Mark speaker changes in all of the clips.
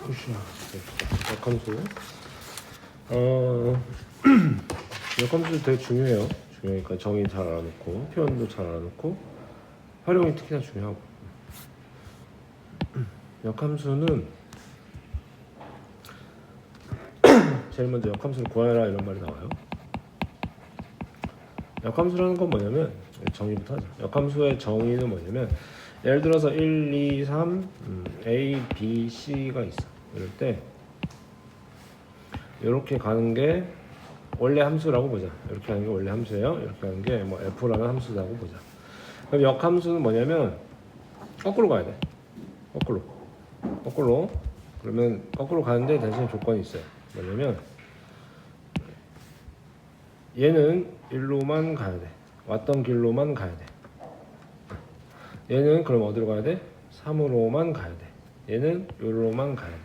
Speaker 1: 역함수. 역함수 되게 중요해요. 중요하니까 정의 잘 알아놓고 표현도 잘 알아놓고 활용이 특히나 중요하고. 역함수는 제일 먼저 역함수를 구하라 이런 말이 나와요. 역함수라는 건 뭐냐면 정의부터 하자. 역함수의 정의는 뭐냐면 예를 들어서 1, 2, 3 A, B, C가 있어. 이럴 때 이렇게 가는 게 원래 함수라고 보자. 이렇게 가는 게 원래 함수예요. 이렇게 가는 게 뭐 F라는 함수라고 보자. 그럼 역함수는 뭐냐면 거꾸로 가야 돼. 거꾸로. 그러면 거꾸로 가는데 대신 조건이 있어요. 뭐냐면 얘는 일로만 가야 돼. 왔던 길로만 가야 돼. 얘는 그럼 어디로 가야 돼? 3으로만 가야 돼. 얘는 요로만 가야 돼.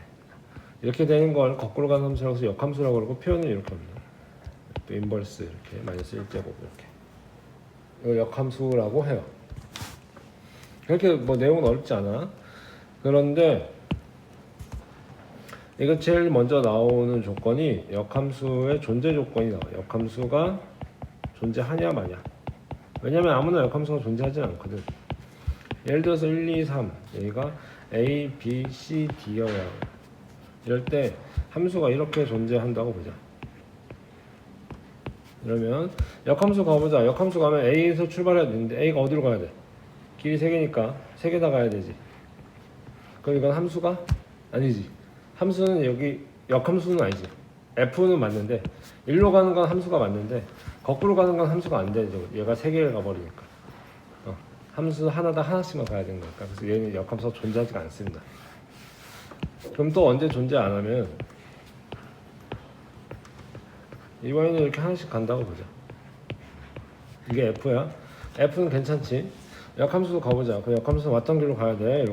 Speaker 1: 이렇게 되는 걸 거꾸로 가는 함수라고 해서 역함수라고 그러고 표현을 이렇게 합니다. 또 인버스 이렇게 마이너스 1제곱 이렇게. 이걸 역함수라고 해요. 그렇게 뭐 내용은 어렵지 않아. 그런데 이거 제일 먼저 나오는 조건이 역함수의 존재 조건이 나와요. 역함수가 존재하냐 마냐. 왜냐면 아무나 역함수가 존재하지 않거든. 예를 들어서 1, 2, 3 여기가 A, B, C, D여야 이럴 때 함수가 이렇게 존재한다고 보자. 그러면 역함수 가보자. 역함수 가면 A에서 출발해야 되는데 A가 어디로 가야 돼? 길이 3개니까 3개 다 가야 되지. 그럼 이건 함수가? 아니지. 함수는 여기 역함수는 아니지. F는 맞는데 1로 가는 건 함수가 맞는데 거꾸로 가는 건 함수가 안 되죠. 얘가 3개를 가버리니까. 함수 하나당 하나씩만 가야 되는 거니까. 그래서 얘는 역함수가 존재하지가 않습니다. 그럼 또 언제 존재 안 하면 이번에는 이렇게 하나씩 간다고 보자. 이게 F야. F는 괜찮지. 역함수도 가보자. 그 역함수는 왔던 길로 가야 돼.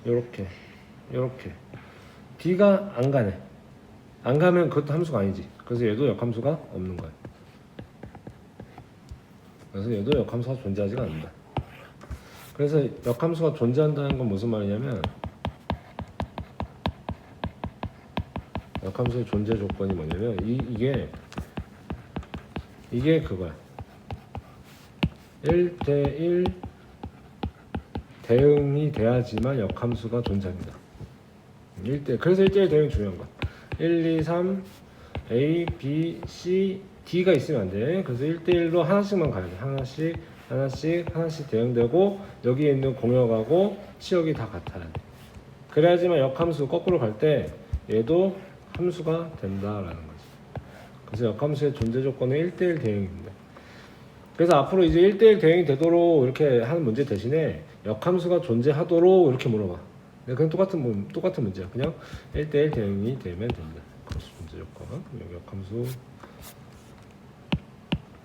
Speaker 1: 이렇게. D가 안 가네. 안 가면 그것도 함수가 아니지. 그래서 얘도 역함수가 없는 거야. 그래서 얘도 역함수가 존재하지가 않는다. 그래서 역함수가 존재한다는 건 무슨 말이냐면 역함수의 존재 조건이 뭐냐면 이게 그거야. 1대1 대응이 돼야지만 역함수가 존재합니다. 그래서 1대1 대응이 중요한 거야. 1, 2, 3 A, B, C, D가 있으면 안 돼. 그래서 1대1로 하나씩만 가야 돼. 하나씩 대응되고 여기에 있는 공역하고 치역이 다 같아야 돼. 그래야지만 역함수 거꾸로 갈 때 얘도 함수가 된다라는 거지. 그래서 역함수의 존재 조건은 1대1 대응입니다. 그래서 앞으로 이제 1대1 대응이 되도록 이렇게 하는 문제 대신에 역함수가 존재하도록 이렇게 물어봐. 그냥 똑같은 문제야. 그냥 1대1 대응이 되면 된다. 그것이 존재 조건. 여기 역함수.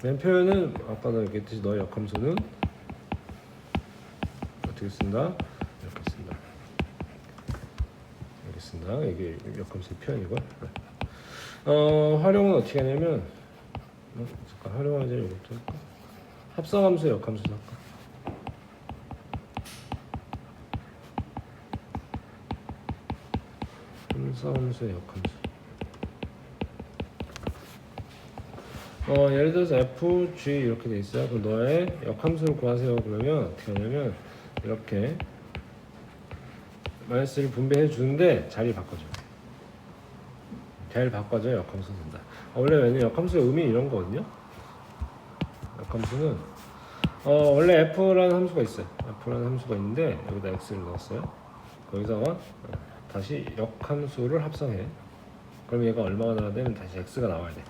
Speaker 1: 맨 표현은 아까도 얘기했듯이 너의 역함수는 어떻게 쓴다? 이렇게 쓴다. 이렇게 쓴다. 이게 역함수의 표현이고. 활용은 어떻게 하냐면 잠깐 활용하자. 이것도 할까? 합성함수의 역함수도 할까? 합성함수의 역함수. 예를 들어서 F, G 이렇게 돼 있어요. 그럼 너의 역함수를 구하세요. 그러면 어떻게 하냐면 이렇게 마이너스를 분배해 주는데 자리 바꿔줘. 바꿔줘야 역함수 된다. 원래 왜냐면 역함수의 의미 이런 거거든요. 역함수는 원래 F라는 함수가 있어요. F라는 함수가 있는데 여기다 X를 넣었어요. 거기다가 다시 역함수를 합성해. 그럼 얘가 얼마가 나와야 되면 다시 X가 나와야 돼.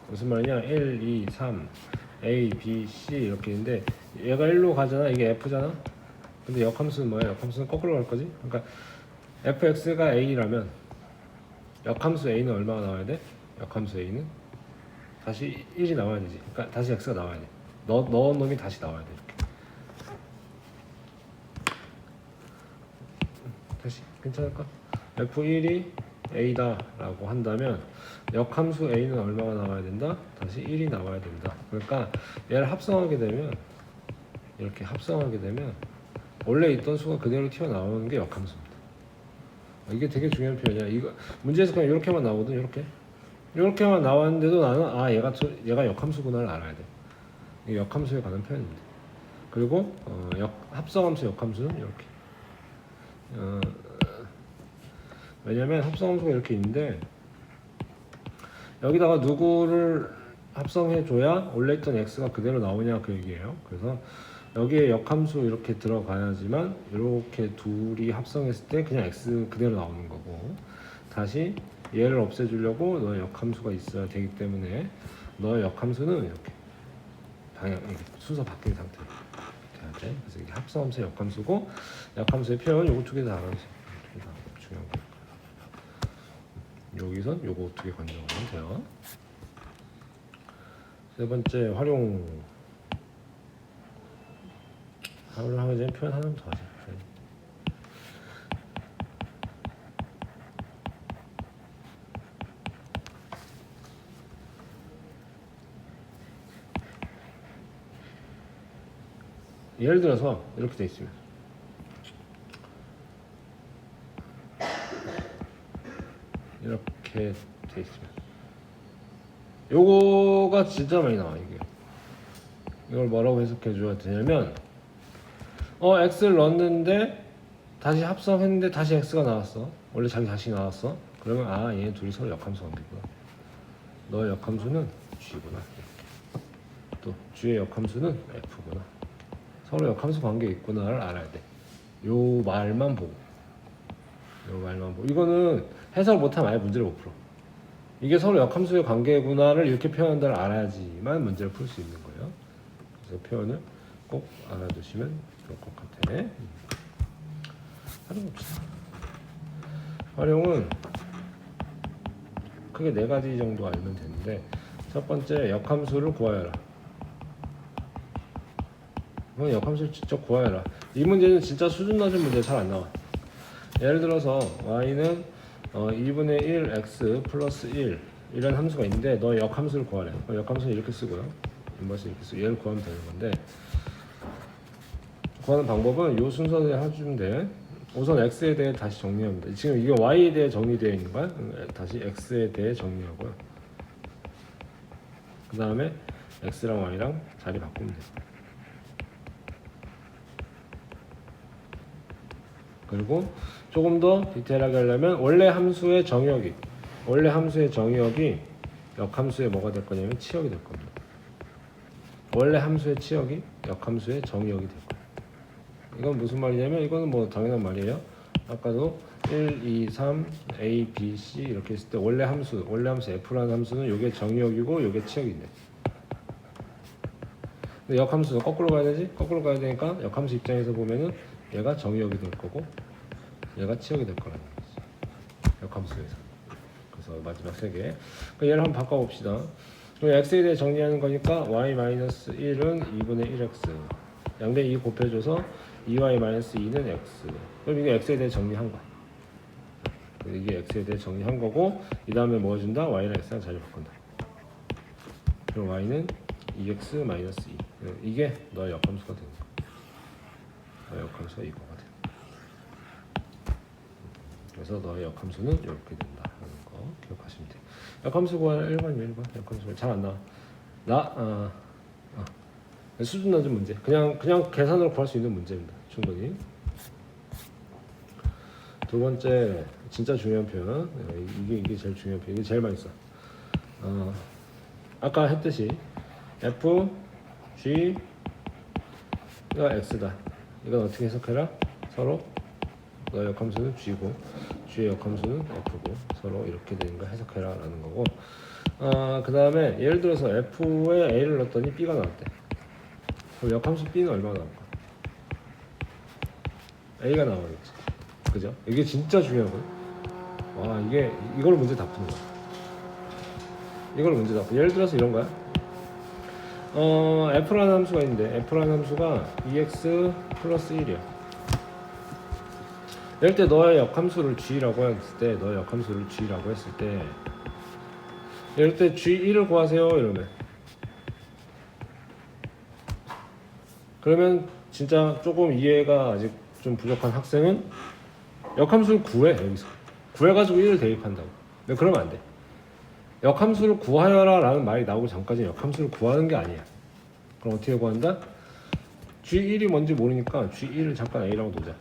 Speaker 1: 무슨 말이냐? 1, 2, 3 A, B, C 이렇게 있는데 얘가 1로 가잖아. 이게 F잖아. 근데 역함수는 뭐야? 역함수는 거꾸로 갈 거지. 그러니까 fx가 a라면 역함수 a는 얼마가 나와야 돼? 역함수 a는 다시 1이 나와야 되지. 그러니까 다시 x가 나와야 돼. 넣은 놈이 다시 나와야 돼. 이렇게. 다시 괜찮을까? f1이 a다 라고 한다면 역함수 a는 얼마가 나와야 된다? 다시 1이 나와야 된다. 그러니까 얘를 합성하게 되면 이렇게 합성하게 되면 원래 있던 수가 그대로 튀어나오는 게 역함수입니다. 이게 되게 중요한 표현이야. 이거 문제에서 그냥 이렇게만 나오거든. 이렇게만 나왔는데도 나는 얘가 역함수구나를 알아야 돼. 이게 역함수에 관한 표현인데. 그리고 합성함수 역함수는 이렇게. 왜냐면 합성함수가 이렇게 있는데 여기다가 누구를 합성해줘야 원래 있던 x가 그대로 나오냐 그 얘기예요. 그래서 여기에 역함수 이렇게 들어가야지만 이렇게 둘이 합성했을 때 그냥 x 그대로 나오는 거고, 다시 얘를 없애주려고 너의 역함수가 있어야 되기 때문에 너의 역함수는 이렇게 순서 바뀐 상태로 돼야 돼. 그래서 이게 합성함수의 역함수고, 역함수의 표현 요거 두 개 다 알아주세요. 다 중요한 거. 여기선 요거 두 개 관정하면 돼요. 세 번째 활용하기 전에 표현 하나만 더 하자. 예를 들어서 이렇게 돼 있으면 이렇게 돼 있으면 요거가 진짜 많이 나와. 이걸 뭐라고 해석해 줘야 되냐면 x를 넣었는데 다시 합성했는데 다시 x가 나왔어. 원래 자기 자신이 나왔어. 그러면 얘 둘이 서로 역함수 관계구나. 너의 역함수는 g구나. 또 g의 역함수는 f구나. 서로 역함수 관계 있구나를 알아야 돼. 요 말만 보고. 이거는 해석을 못하면 아예 문제를 못 풀어. 이게 서로 역함수의 관계구나를 이렇게 표현한다를 알아야지만 문제를 풀 수 있는 거예요. 그래서 표현을 꼭 알아두시면 좋을 것 같아. 활용합시다. 활용은 크게 네 가지 정도 알면 되는데, 첫 번째 역함수를 구하여라. 역함수를 직접 구하여라. 이 문제는 진짜 수준 낮은 문제 잘 안 나와. 예를 들어서 y는 2분의 1 x 플러스 1 이런 함수가 있는데 너의 역함수를 구하래. 역함수는 이렇게 쓰고요. 인버스 이렇게 쓰고 얘를 구하면 되는 건데, 구하는 방법은 이 순서대로 해주면 돼. 우선 x에 대해 다시 정리하면 돼. 지금 이게 y에 대해 정리되어 있는 거야. 다시 x에 대해 정리하고요. 그 다음에 x랑 y랑 자리 바꾸면 돼. 그리고 조금 더 디테일하게 하려면 원래 함수의 정의역이 역함수의 뭐가 될 거냐면 치역이 될 겁니다. 원래 함수의 치역이 역함수의 정의역이 될 거예요. 이건 무슨 말이냐면, 이거는 뭐 당연한 말이에요. 아까도 1, 2, 3, a, b, c 이렇게 했을 때 원래 함수 f라는 함수는 이게 정의역이고 이게 치역인데, 근데 역함수는 거꾸로 가야 되지? 거꾸로 가야 되니까 역함수 입장에서 보면은 얘가 정의역이 될 거고 얘가 치역이 될 거라는 거지. 역함수에서. 그래서 마지막 세 개. 얘를 한번 바꿔봅시다. 그럼 x에 대해 정리하는 거니까 y-1은 2분의 1x. 양대 2 곱해줘서 2y-2는 x. 그럼 이게 x에 대해 정리한 거야. 이게 x에 대해 정리한 거고, 이 다음에 뭐 해준다? y랑 x랑 자리 바꾼다. 그럼 y는 2x-2. 이게 너의 역함수가 되는 거야. 너의 역함수가 이거가 돼. 그래서 너의 역함수는 이렇게 된다라는 거 기억하시면 돼요. 역함수 구하는 1번. 역함수가 잘 안 나와. 수준 낮은 문제. 그냥 계산으로 구할 수 있는 문제입니다. 충분히. 두 번째 진짜 중요한 표현. 이게 제일 중요한 표현. 이게 제일 많이 써. 아까 했듯이 f, g 가 x다. 이건 어떻게 해석해라? 서로 너의 역함수는 g고 g의 역함수는 f고 서로 이렇게 되는 거 해석해라 라는 거고, 그 다음에 예를 들어서 f에 a를 넣었더니 b가 나왔대. 그럼 역함수 b는 얼마나 나올까? a가 나와야겠지. 그죠? 이게 진짜 중요한 거예요. 이걸 문제 다 푸는 거야. 예를 들어서 이런 거야. f라는 함수가 있는데 f라는 함수가 2x 플러스 1이야. 이럴 때 너의 역함수를 g라고 했을 때 이럴 때 g1을 구하세요 이러면, 그러면 진짜 조금 이해가 아직 좀 부족한 학생은 역함수를 구해. 여기서 구해가지고 1을 대입한다고. 근데 그러면 안 돼. 역함수를 구하여라 라는 말이 나오기 전까지 역함수를 구하는 게 아니야. 그럼 어떻게 구한다? G1이 뭔지 모르니까 G1을 잠깐 A라고 놓자.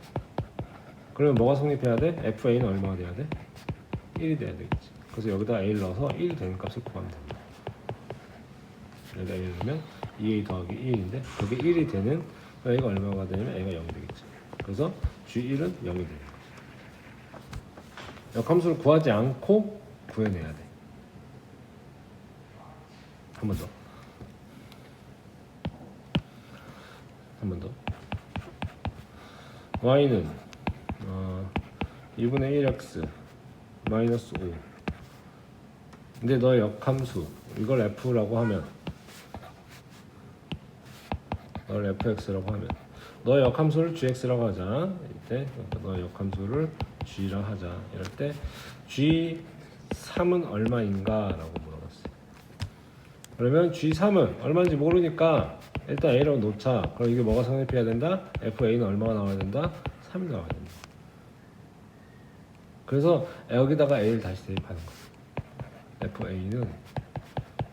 Speaker 1: 그러면 뭐가 성립해야 돼? FA는 얼마가 돼야 돼? 1이 돼야 되겠지. 그래서 여기다 A를 넣어서 1이 되는 값을 구하면 됩니다. 여기다 A를 넣으면 2A 더하기 1인데 그게 1이 되는 A가 얼마가 되냐면 A가 0이 되겠지. 그래서 G1은 0이 되는 거죠. 역함수를 구하지 않고 구해내야 돼. 한 번 더. 한 번 더. Y는 2분의 1x 마이너스 5. 근데 너의 역함수 이걸 F라고 하면 이걸 fx라고 하면 너의 역함수를 gx라고 하자. 이때 너의 역함수를 g라 하자. 이럴 때 g3은 얼마인가? 라고 물어봤어요. 그러면 g3은 얼마인지 모르니까 일단 a라고 놓자. 그럼 이게 뭐가 성립해야 된다? fa는 얼마가 나와야 된다? 3이 나와야 된다. 그래서 여기다가 a를 다시 대입하는 거예요. fa는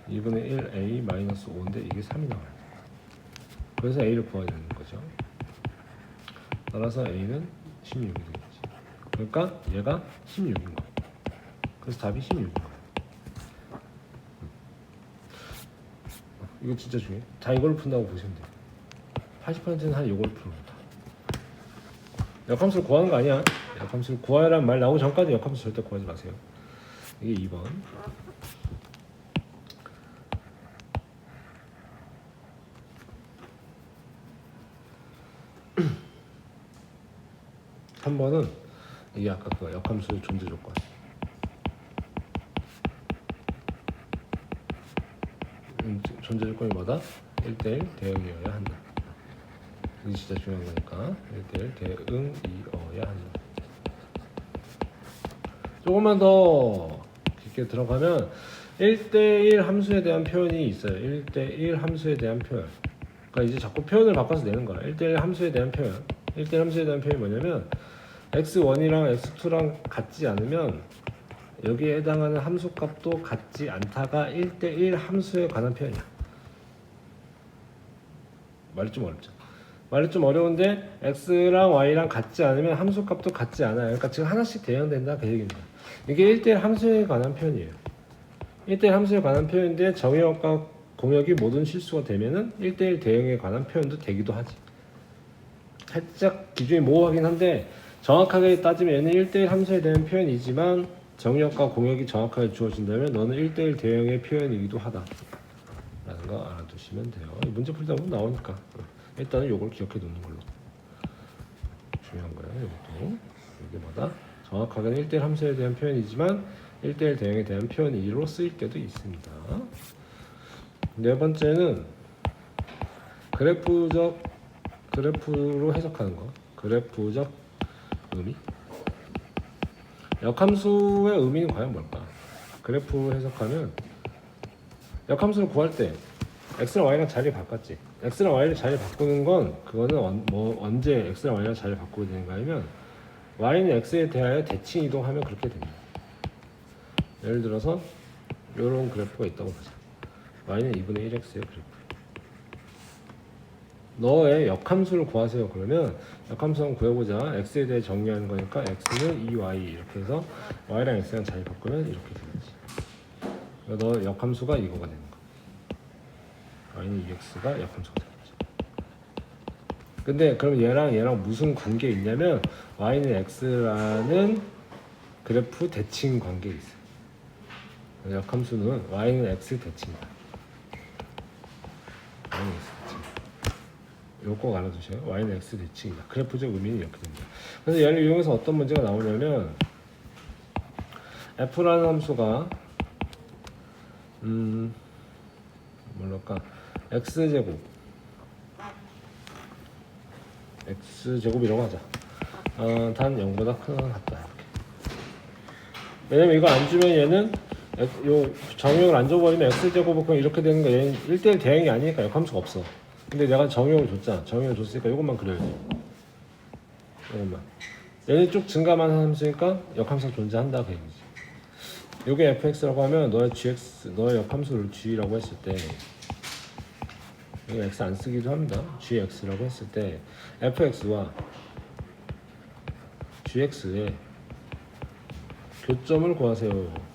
Speaker 1: 2분의 1a 마이너스 5인데 이게 3이 나와요. 그래서 a를 구해야 되는 거죠. 따라서 a는 16이 되겠지. 그러니까 얘가 16인 거야. 그래서 답이 16인 거야. 이거 진짜 중요해. 다 이걸로 푼다고 보시면 돼요. 80%는 한 이걸 푸는 거다. 역함수를 구하는 거 아니야. 역함수를 구하라는 말 나오기 전까지 역함수 절대 구하지 마세요. 이게 2번. 3번은 이게 아까 그 역함수의 존재 조건. 존재 조건이 뭐다? 1대1 대응이어야 한다. 이게 진짜 중요한 거니까 1대1 대응이어야 한다. 조금만 더 깊게 들어가면 1대1 함수에 대한 표현이 있어요. 1대1 함수에 대한 표현. 그러니까 이제 자꾸 표현을 바꿔서 내는 거야. 1대1 함수에 대한 표현. 1대1 함수에 대한 표현이 뭐냐면 x1이랑 x2랑 같지 않으면 여기에 해당하는 함수 값도 같지 않다가 1대1 함수에 관한 표현이야. 말이 좀 어렵죠. 말이 좀 어려운데 x랑 y랑 같지 않으면 함수 값도 같지 않아요. 그러니까 지금 하나씩 대응된다 그 얘기입니다. 이게 1대1 함수에 관한 표현이에요. 1대1 함수에 관한 표현인데 정의역과 공역이 모든 실수가 되면은 1대1 대응에 관한 표현도 되기도 하지. 살짝 기준이 모호하긴 한데 정확하게 따지면 얘는 1대1 함수에 대한 표현이지만 정의역과 공역이 정확하게 주어진다면 너는 1대1 대응의 표현이기도 하다 라는 거 알아두시면 돼요. 문제 풀다 보면 나오니까 일단은 이걸 기억해 놓는 걸로. 중요한 거예요. 이것도 이게 뭐다? 정확하게는 1대1 함수에 대한 표현이지만 1대1 대응에 대한 표현으로 쓰일 때도 있습니다. 네 번째는 그래프로 해석하는 거. 그래프적 의미. 역함수의 의미는 과연 뭘까? 그래프로 해석하면 역함수를 구할 때 x랑 y랑 자리를 바꿨지. x랑 y를 자리 바꾸는 건 그거는 언제 x랑 y랑 자리를 바꾸게 되는가 하면 y는 x에 대하여 대칭 이동하면 그렇게 됩니다. 예를 들어서 이런 그래프가 있다고 보자. y는 2분의 1x의 그래프. 너의 역함수를 구하세요. 그러면 역함수 한번 구해보자. x에 대해 정리하는 거니까 x는 2y 이렇게 해서 y랑 x랑 자리 바꾸면 이렇게 되겠지. 너 역함수가 이거가 되는 거야. y는 2x가 역함수가 되는 거죠. 근데 그럼 얘랑 무슨 관계 있냐면 y는 x라는 그래프 대칭 관계에 있어요. 역함수는 y는 x 대칭이다. y는 x 대칭. 요거 알아두세요. y는 x 대칭이다. 그래프적 의미는 이렇게 됩니다. 그래서 얘를 이용해서 어떤 문제가 나오냐면 f라는 함수가 뭘까? x제곱이라고 하자. 단 0보다 크거나 같다. 이렇게. 왜냐면 이거 안 주면 얘는 요 정의역을 안 줘버리면 x제곱은 그냥 이렇게 되는 거. 얘는 1대1 대응이 아니니까 역함수가 없어. 근데 내가 정의역을 줬잖아. 정의역을 줬으니까 이것만 그려야지. 이것만. 얘는 쭉 증가만 하는 함수니까 역함수가 존재한다 그 얘기지. 요게 fx라고 하면 너의 gx, 너의 역함수를 g라고 했을 때 여기 x 안 쓰기도 합니다. gx라고 했을 때 fx와 gx의 교점을 구하세요.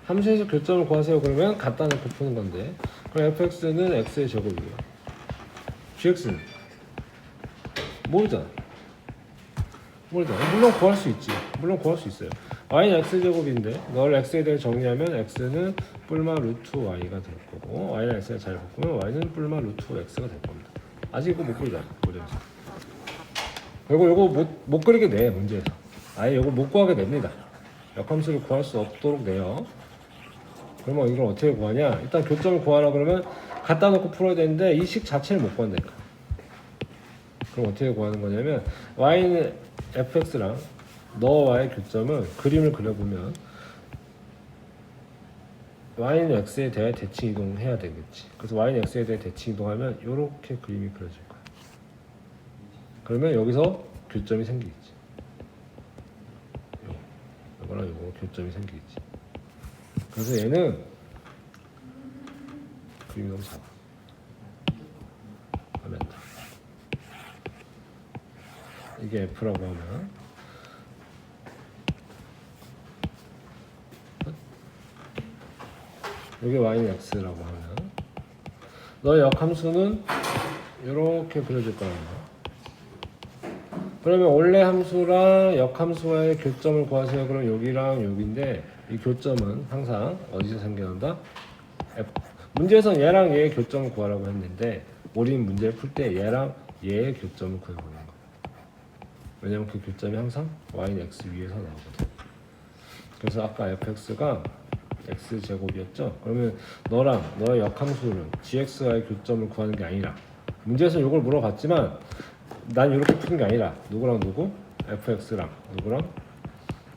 Speaker 1: 함수에서 교점을 구하세요. 그러면 갖다 놓고 푸는 건데, 그럼 fx는 x의 제곱이고요. gx는 모르잖아. 물론 구할 수 있지. 물론 구할 수 있어요. y는 x제곱인데 널 x에 대해 정리하면 x는 뿔마 루트 y가 될 거고, y는 x에 잘 바꾸면 y는 뿔마 루트 x가 될 겁니다. 아직 이거 못 그리잖아. 문제에서. 그리고 이거 못 그리게 내 문제에서. 아예 이거 못 구하게 됩니다. 역함수를 구할 수 없도록 내요. 그러면 이걸 어떻게 구하냐? 일단 교점을 구하라 그러면 갖다 놓고 풀어야 되는데 이 식 자체를 못 구한다니까. 그럼 어떻게 구하는 거냐면 y는 fx랑 너와의 교점을 그림을 그려보면 y는 x에 대해 대칭 이동해야 되겠지. 그래서 y는 x에 대해 대칭 이동하면 이렇게 그림이 그려질 거야. 그러면 여기서 교점이 생기겠지. 요거랑 요거 교점이 생기겠지. 그래서 얘는 그림이 너무 작아. 하면 안 돼. 이게 f라고 하면 이게 y는 x라고 하면 너의 역함수는 이렇게 그려질 거야. 그러면 원래 함수랑 역함수와의 교점을 구하세요. 그럼 여기랑 여기인데 이 교점은 항상 어디서 생겨난다? 문제에서는 얘랑 얘의 교점을 구하라고 했는데 우리는 문제를 풀 때 얘랑 얘의 교점을 구해보는 거야. 왜냐면 그 교점이 항상 y는 x 위에서 나오거든. 그래서 아까 fx가 x제곱이었죠? 그러면 너랑 너의 역함수는 gx와의 교점을 구하는 게 아니라, 문제에서는 이걸 물어봤지만 난 이렇게 푸는 게 아니라 누구랑 누구? fx랑 누구랑?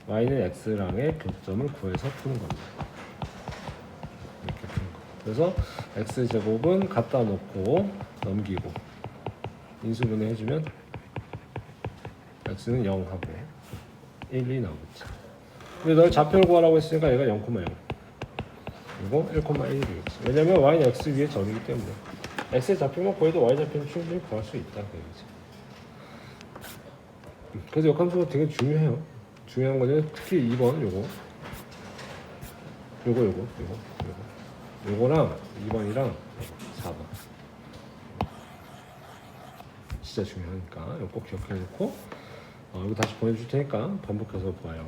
Speaker 1: y는 x랑의 교점을 구해서 푸는 겁니다. 이렇게 푸는 거. 그래서 x제곱은 갖다 놓고 넘기고 인수분해 해주면 x는 0하고 1이 나오겠지. 근데 널 좌표를 구하라고 했으니까 얘가 0,0. 이거 1,1이 되겠지. 왜냐면 y는 x 위에 점이기 때문에 x의 좌표만 구해도 y 좌표는 충분히 구할 수 있다 그 얘기지. 그래서 역함수가 되게 중요해요. 중요한 거는 특히 2번 요거랑 2번이랑 4번 진짜 중요하니까 이거 꼭 기억해 놓고 이거 다시 보내줄 테니까 반복해서 봐요.